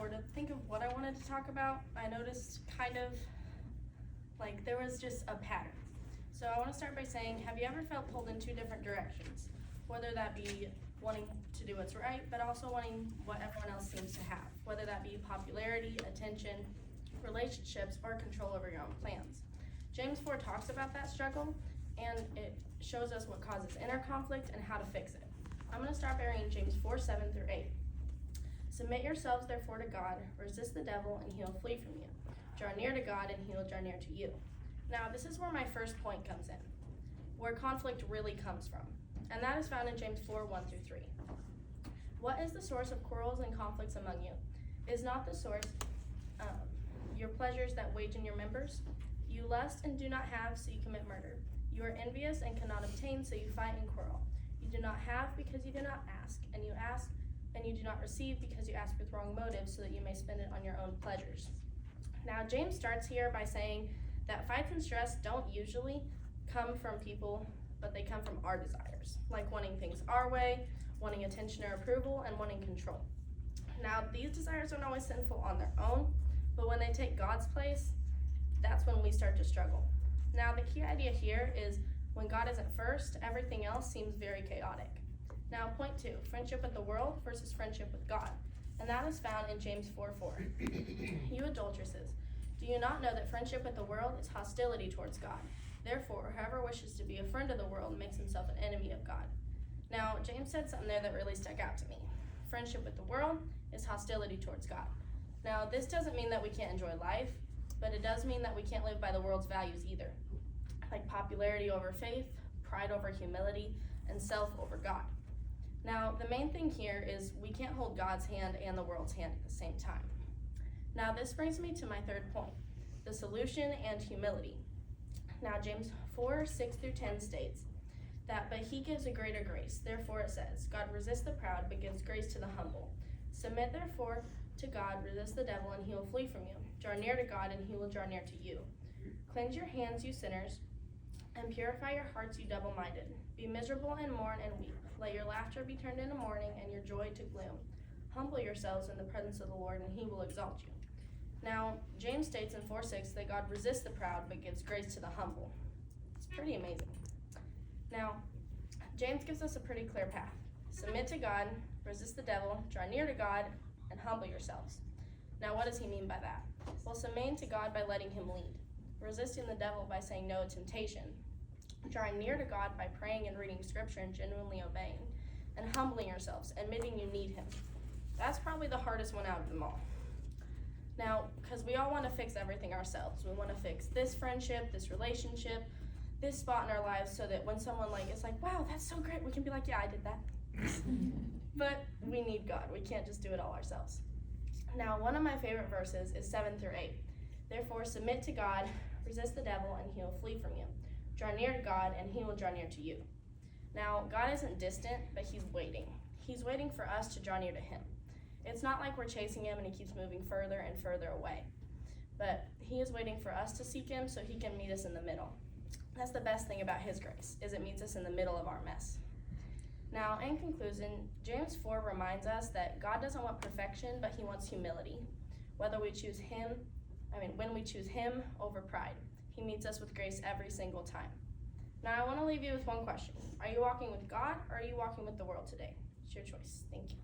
4 to think of what I wanted to talk about, I noticed kind of like there was just a pattern. So I want to start by saying, have you ever felt pulled in two different directions? Whether that be wanting to do what's right, but also wanting what everyone else seems to have. Whether that be popularity, attention, relationships, or control over your own plans. James 4 talks about that struggle, and it shows us what causes inner conflict and how to fix it. I'm going to start by reading James 4, 7 through 8. Submit yourselves therefore to God, resist the devil, and he will flee from you. Draw near to God, and he will draw near to you. Now, this is where my first point comes in, where conflict really comes from, and that is found in James 4, 1 through 3. What is the source of quarrels and conflicts among you? Is not the source your pleasures that wage in your members? You lust and do not have, so you commit murder. You are envious and cannot obtain, so you fight and quarrel. You do not have because you do not ask, and you ask and you do not receive because you ask with wrong motives, so that you may spend it on your own pleasures. Now, James starts here by saying that fights and stress don't usually come from people, but they come from our desires, like wanting things our way, wanting attention or approval, and wanting control. Now, these desires aren't always sinful on their own, but when they take God's place, that's when we start to struggle. Now, the key idea here is when God isn't first, everything else seems very chaotic. Now, point 2, friendship with the world versus friendship with God. And that is found in James 4:4. You adulteresses, do you not know that friendship with the world is hostility towards God? Therefore, whoever wishes to be a friend of the world makes himself an enemy of God. Now, James said something there that really stuck out to me. Friendship with the world is hostility towards God. Now, this doesn't mean that we can't enjoy life, but it does mean that we can't live by the world's values either, like popularity over faith, pride over humility, and self over God. Now, the main thing here is we can't hold God's hand and the world's hand at the same time. Now, this brings me to my third point, the solution and humility. Now, James 4, 6 through 10 states that, but he gives a greater grace. Therefore it says, God resists the proud, but gives grace to the humble. Submit therefore to God, resist the devil, and he will flee from you. Draw near to God, and he will draw near to you. Cleanse your hands, you sinners, and purify your hearts, you double-minded. Be miserable and mourn and weep. Let your laughter be turned into mourning and your joy to gloom. Humble yourselves in the presence of the Lord, and he will exalt you. Now, James states in 4:6 that God resists the proud, but gives grace to the humble. It's pretty amazing. Now, James gives us a pretty clear path. Submit to God, resist the devil, draw near to God, and humble yourselves. Now, what does he mean by that? Well, submitting to God by letting him lead. Resisting the devil by saying no to temptation. Drawing near to God by praying and reading scripture and genuinely obeying. And humbling yourselves, admitting you need him. That's probably the hardest one out of them all. Now, because we all want to fix everything ourselves. We want to fix this friendship, this relationship, this spot in our lives, so that when someone is like, wow, that's so great, we can be like, yeah, I did that. But we need God. We can't just do it all ourselves. Now, one of my favorite verses is 7 through 8. Therefore, submit to God, resist the devil, and he will flee from you. Draw near to God, and he will draw near to you. Now, God isn't distant, but he's waiting. He's waiting for us to draw near to him. It's not like we're chasing him and he keeps moving further and further away. But he is waiting for us to seek him so he can meet us in the middle. That's the best thing about his grace, is it meets us in the middle of our mess. Now, in conclusion, James 4 reminds us that God doesn't want perfection, but he wants humility. When we choose him over pride, he meets us with grace every single time. Now, I want to leave you with one question. Are you walking with God, or are you walking with the world today? It's your choice. Thank you.